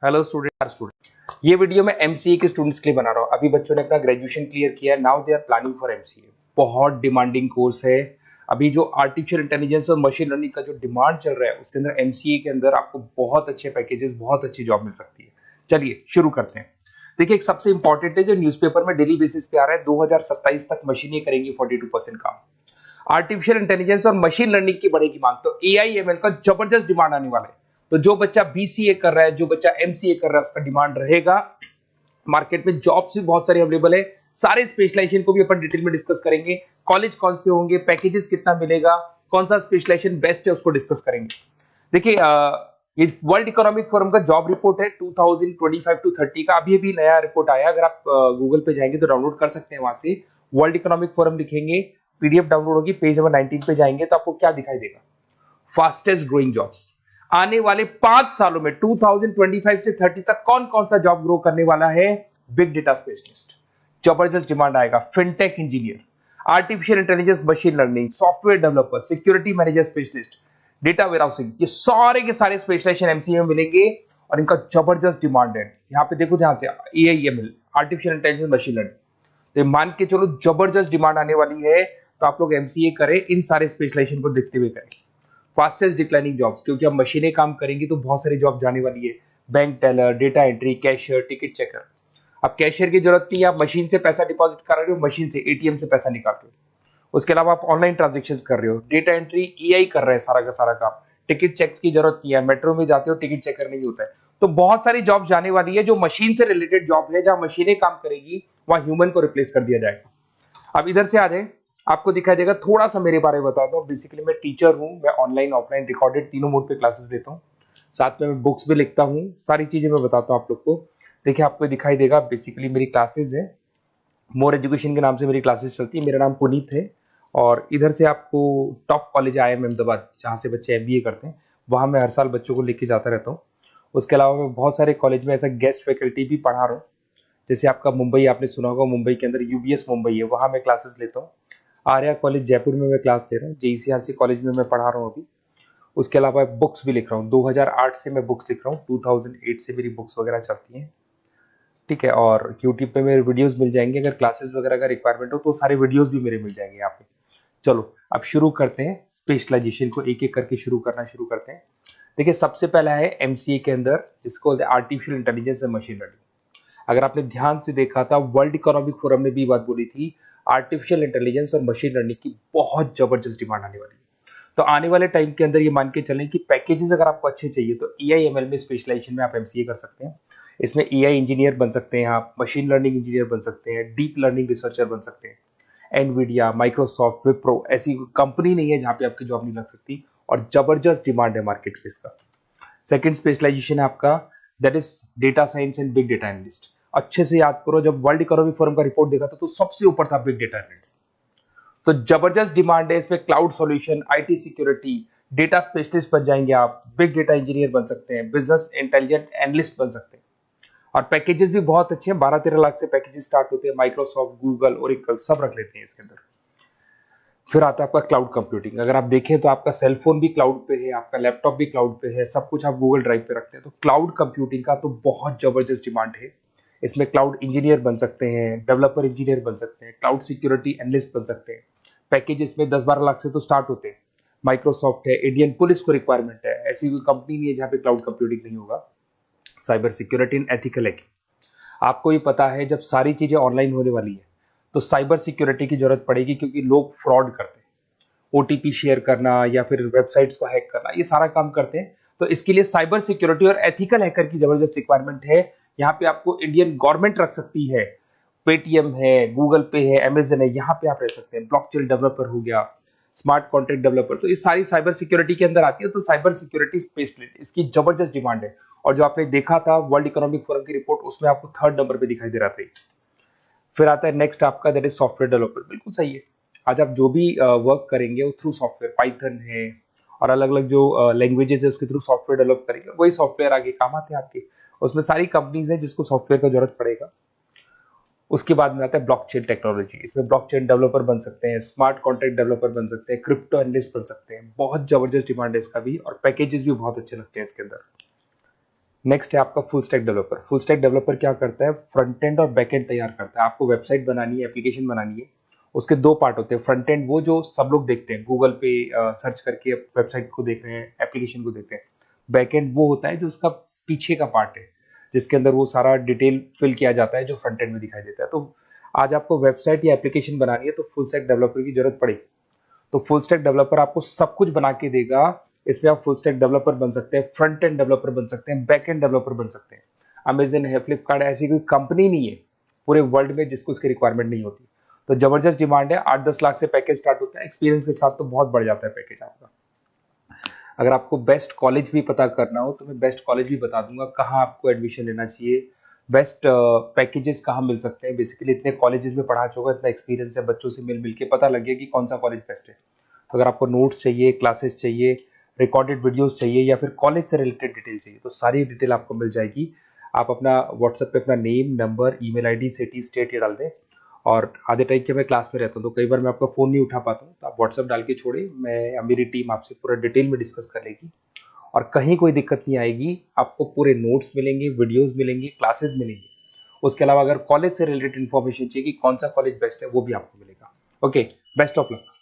Hello student, ये video मैं MCA के स्टूडेंट्स के लिए बना रहा हूँ। अभी बच्चों ने अपना ग्रेजुएशन क्लियर किया है, now they are planning for MCA. बहुत डिमांडिंग कोर्स है। अभी जो आर्टिफिशियल इंटेलिजेंस और मशीन लर्निंग का जो डिमांड चल रहा है उसके अंदर एमसीए के अंदर आपको बहुत अच्छे पैकेजेस, बहुत अच्छी जॉब मिल सकती है। चलिए शुरू करते हैं। देखिए, एक सबसे इंपॉर्टेंट है जो न्यूज़पेपर में डेली बेसिस पे आ रहा है, 2027 तक मशीनें करेंगी 42% काम। आर्टिफिशियल इंटेलिजेंस और मशीन लर्निंग की बढ़ेगी मांग, तो एआई एमएल का जबरदस्त डिमांड आने वाला है। तो जो बच्चा बीसीए कर रहा है, जो बच्चा एमसीए कर रहा है, उसका डिमांड रहेगा। मार्केट में जॉब्स भी बहुत सारे अवेलेबल है। सारे स्पेशलाइजेशन को भी अपन डिटेल में डिस्कस करेंगे। कॉलेज कौन से होंगे, पैकेजेस कितना मिलेगा, कौन सा स्पेशलाइजेशन बेस्ट है, उसको डिस्कस करेंगे। देखिए, ये वर्ल्ड इकोनॉमिक फोरम का जॉब रिपोर्ट है 2025 टू 30 का। अभी अभी नया रिपोर्ट आया, अगर आप गूगल पे जाएंगे तो डाउनलोड कर सकते हैं। वहां से वर्ल्ड इकोनॉमिक फोरम लिखेंगे, पीडीएफ डाउनलोड होगी, पेज नंबर 19 पे जाएंगे तो आपको क्या दिखाई देगा, फास्टेस्ट ग्रोइंग जॉब्स। आने वाले 5 सालों में 2025 से 30 तक कौन कौन सा जॉब ग्रो करने वाला है। बिग डेटा स्पेशलिस्ट, जबरदस्त डिमांड आएगा। Fintech engineer, artificial intelligence machine learning, software developer, security manager specialist, data warehousing, ये सारे के सारे स्पेशलाइजेशन एमसीए में मिलेंगे और इनका जबरदस्त डिमांड है। यहाँ पे देखो, ध्यान से, AIML, artificial intelligence machine learning, तो मान के चलो जबरदस्त डिमांड आने वाली है। तो आप लोग एमसीए करें, इन सारे स्पेशलाइजेशन को देखते हुए करें। फास्टेस्ट डिक्लाइनिंग जॉब्स, क्योंकि अब मशीनें काम करेंगी तो बहुत सारी जॉब जाने वाली है। Bank teller, data entry, cashier, ticket checker. अब कैशियर की जरूरत नहीं है, आप मशीन से पैसा डिपॉजिट कर रहे हो, मशीन से एटीएम से पैसा निकाल रहे हो। उसके अलावा आप ऑनलाइन ट्रांजेक्शन कर रहे हो, डेटा एंट्री एआई कर रहा है सारा का सारा काम। टिकट चेक्स की जरूरत नहीं है, मेट्रो में जाते हो टिकट चेकर नहीं होता है। तो बहुत सारी जॉब जाने वाली है जो मशीन से रिलेटेड जॉब है, जहां मशीनें काम करेगी वहां ह्यूमन को रिप्लेस कर दिया जाएगा। अब इधर से आ जाए, आपको दिखाई देगा। थोड़ा सा मेरे बारे में बता दो। बेसिकली मैं टीचर हूँ, मैं ऑनलाइन ऑफलाइन रिकॉर्डेड तीनों मोड पे क्लासेस लेता हूँ। साथ में मैं बुक्स भी लिखता हूँ, सारी चीजें मैं बताता हूँ आप लोग को। देखिए, आपको दिखाई देगा, बेसिकली मेरी क्लासेस है, मोर एजुकेशन के नाम से मेरी क्लासेस चलती है। मेरा नाम पुनीत है। और इधर से आपको टॉप कॉलेज IIM अहमदाबाद, जहाँ से बच्चे MBA करते हैं, वहाँ मैं हर साल बच्चों को लेके जाता रहता हूँ। उसके अलावा मैं बहुत सारे कॉलेज में ऐसा गेस्ट फैकल्टी भी पढ़ा रहा हूँ। जैसे आपका मुंबई, आपने सुना होगा, मुंबई के अंदर यूबीएस मुंबई है, वहाँ मैं क्लासेस लेता हूँ। आर्या कॉलेज जयपुर में मैं क्लास ले रहा हूँ। JECRC कॉलेज में मैं पढ़ा रहा हूँ अभी। उसके अलावा बुक्स भी लिख रहा हूँ, 2008 से मैं बुक्स लिख रहा हूँ, 2008 से मेरी बुक्स वगैरह चलती हैं। ठीक है, और यूट्यूब पे मेरे वीडियोस मिल जाएंगे। अगर क्लासेस वगैरह का रिक्वायरमेंट हो तो सारे वीडियोस भी मेरे मिल जाएंगे यहाँ पे। चलो अब शुरू करते हैं, स्पेशलाइजेशन को एक एक करके शुरू करते हैं। देखिए, सबसे पहला है एमसीए के अंदर, जिसको artificial intelligence and machine learning. अगर आपने ध्यान से देखा था, वर्ल्ड इकोनॉमिक फोरम ने भी बात बोली थी, आर्टिफिशियल इंटेलिजेंस और मशीन लर्निंग की बहुत जबरदस्त डिमांड आने वाली है। तो आने वाले टाइम के अंदर ये मान के चलें कि पैकेजेस अगर आपको अच्छे चाहिए तो एआईएमएल में स्पेशलाइजेशन में आप एमसीए कर सकते हैं। इसमें एआई इंजीनियर बन सकते हैं, आप मशीन लर्निंग इंजीनियर बन सकते हैं, डीप लर्निंग रिसर्चर बन सकते हैं। एनवीडिया, माइक्रोसॉफ्ट, विप्रो, ऐसी कंपनी नहीं है जहां पे आपकी जॉब नहीं लग सकती, और जबरदस्त डिमांड है मार्केट पे इसका। सेकंड स्पेशलाइजेशन है आपका, that is data science and big data analyst. अच्छे से याद करो, जब वर्ल्ड इकोनॉमिक फोरम का रिपोर्ट देखा था तो सबसे ऊपर था बिग डेटा एनालिस्ट। तो जबरदस्त डिमांड है इसमें। Cloud solution, IT security, data specialist बन जाएंगे आप, बिग डेटा इंजीनियर बन सकते हैं, बिजनेस इंटेलिजेंट एनालिस्ट बन सकते हैं। और पैकेजेस भी बहुत अच्छे हैं, 12-13 लाख से पैकेजेस स्टार्ट होते हैं। माइक्रोसॉफ्ट, गूगल, ओरेकल सब रख लेते हैं इसके अंदर। फिर आता है आपका क्लाउड कंप्यूटिंग। अगर आप देखें तो आपका सेलफोन भी क्लाउड पे है, आपका लैपटॉप भी क्लाउड पे है, सब कुछ आप गूगल ड्राइव पे रखते हैं। तो क्लाउड कंप्यूटिंग का तो बहुत जबरदस्त डिमांड है। इसमें क्लाउड इंजीनियर बन सकते हैं, डेवलपर इंजीनियर बन सकते हैं, क्लाउड सिक्योरिटी एनालिस्ट बन सकते हैं। पैकेज इसमें 10-12 लाख से तो स्टार्ट होते हैं। माइक्रोसॉफ्ट है, इंडियन पुलिस को रिक्वायरमेंट है, ऐसी कोई कंपनी नहीं है जहां पे क्लाउड कंप्यूटिंग नहीं होगा। Cyber security and ethical hacking, आपको ये पता है जब सारी चीजें ऑनलाइन होने वाली है तो साइबर सिक्योरिटी की जरूरत पड़ेगी, क्योंकि लोग फ्रॉड करते हैं। ओटीपी शेयर करना या फिर वेबसाइट्स को हैक करना, ये सारा काम करते हैं। तो इसके लिए साइबर सिक्योरिटी और एथिकल हैकर की जबरदस्त रिक्वायरमेंट है। यहाँ पे आपको इंडियन गवर्नमेंट रख सकती है, पेटीएम है, गूगल पे है, अमेजन है, यहाँ पे आप रह सकते हैं। ब्लॉकचेन डेवलपर हो गया, स्मार्ट कॉन्ट्रैक्ट डेवलपर, तो ये सारी साइबर सिक्योरिटी के अंदर आती है। तो साइबर सिक्योरिटी स्पेशलिस्ट, इसकी जबरदस्त डिमांड है। और जो आपने देखा था वर्ल्ड इकोनॉमिक फोरम की रिपोर्ट, उसमें आपको 3rd नंबर पे दिखाई दे रहा था। फिर आता है नेक्स्ट आपका, दैट इज सॉफ्टवेयर डेवलपर। बिल्कुल सही है। आज आप जो भी वर्क करेंगे वो थ्रू सॉफ्टवेयर, पाइथन है और अलग अलग जो लैंग्वेजेस है उसके थ्रू सॉफ्टवेयर डेवलप करेंगे, वही सॉफ्टवेयर आगे काम आते हैं आपके। उसमें सारी कंपनीज है जिसको सॉफ्टवेयर का जरूरत पड़ेगा। उसके बाद में आता है ब्लॉकचेन टेक्नोलॉजी। इसमें ब्लॉकचेन डेवलपर बन सकते हैं, स्मार्ट कॉन्ट्रैक्ट डेवलपर बन सकते हैं, क्रिप्टो एनालिस्ट बन सकते हैं। बहुत जबरदस्त डिमांड है इसका भी, और पैकेजेस भी बहुत अच्छे लगते हैं इसके अंदर। नेक्स्ट है आपका full stack developer. Full stack developer क्या करता है, फ्रंट एंड और बैक एंड तैयार करता है। आपको वेबसाइट बनानी है, एप्लीकेशन बनानी है, उसके दो पार्ट होते हैं। फ्रंट एंड वो जो सब लोग देखते हैं, गूगल पे सर्च करके वेबसाइट को देख रहे हैं, एप्लीकेशन को देख रहे हैं। बैक एंड वो होता है जो उसका पीछे का पार्ट है, जिसके अंदर वो सारा डिटेल फिल किया जाता है जो फ्रंट एंड में दिखाई देता है। तो आज आपको वेबसाइट या एप्लीकेशन बनानी है तो फुल स्टैक डेवलपर की जरूरत पड़ेगी। तो फुल स्टैक डेवलपर आपको सब कुछ बना के देगा। इसमें आप फुल स्टैक डेवलपर बन सकते हैं, फ्रंट एंड डेवलपर बन सकते हैं, बैक एंड डेवलपर बन सकते हैं। अमेजन है, फ्लिपकार्ट, ऐसी कोई कंपनी नहीं है पूरे वर्ल्ड में जिसको उसकी रिक्वायरमेंट नहीं होती। तो जबरदस्त डिमांड है, 8-10 लाख से पैकेज स्टार्ट होता है, एक्सपीरियंस के साथ तो बहुत बढ़ जाता है पैकेज आपका। अगर आपको बेस्ट कॉलेज भी पता करना हो तो मैं बेस्ट कॉलेज भी बता दूंगा, कहाँ आपको एडमिशन लेना चाहिए, बेस्ट पैकेजेस कहाँ मिल सकते हैं। बेसिकली इतने कॉलेजेस में पढ़ा चुका, इतना एक्सपीरियंस है, बच्चों से मिल मिल के पता लग गया कि कौन सा कॉलेज बेस्ट है। तो अगर आपको नोट्स चाहिए, क्लासेस चाहिए, रिकॉर्डेड वीडियोस चाहिए या फिर कॉलेज से रिलेटेड डिटेल चाहिए तो सारी डिटेल आपको मिल जाएगी। आप अपना व्हाट्सएप पे अपना name, number, email ID, city, state ये डाल दें। और आधे टाइम के मैं क्लास में रहता हूँ तो कई बार मैं आपका फ़ोन नहीं उठा पाता हूँ, तो आप व्हाट्सएप डाल के छोड़े, मैं या मेरी टीम आपसे पूरा डिटेल में डिस्कस कर लेगी। और कहीं कोई दिक्कत नहीं आएगी, आपको पूरे नोट्स मिलेंगे, वीडियोस मिलेंगे, क्लासेस मिलेंगे। उसके अलावा अगर कॉलेज से रिलेटेड इन्फॉर्मेशन चाहिए कि कौन सा कॉलेज बेस्ट है वो भी आपको मिलेगा। Okay, best of luck.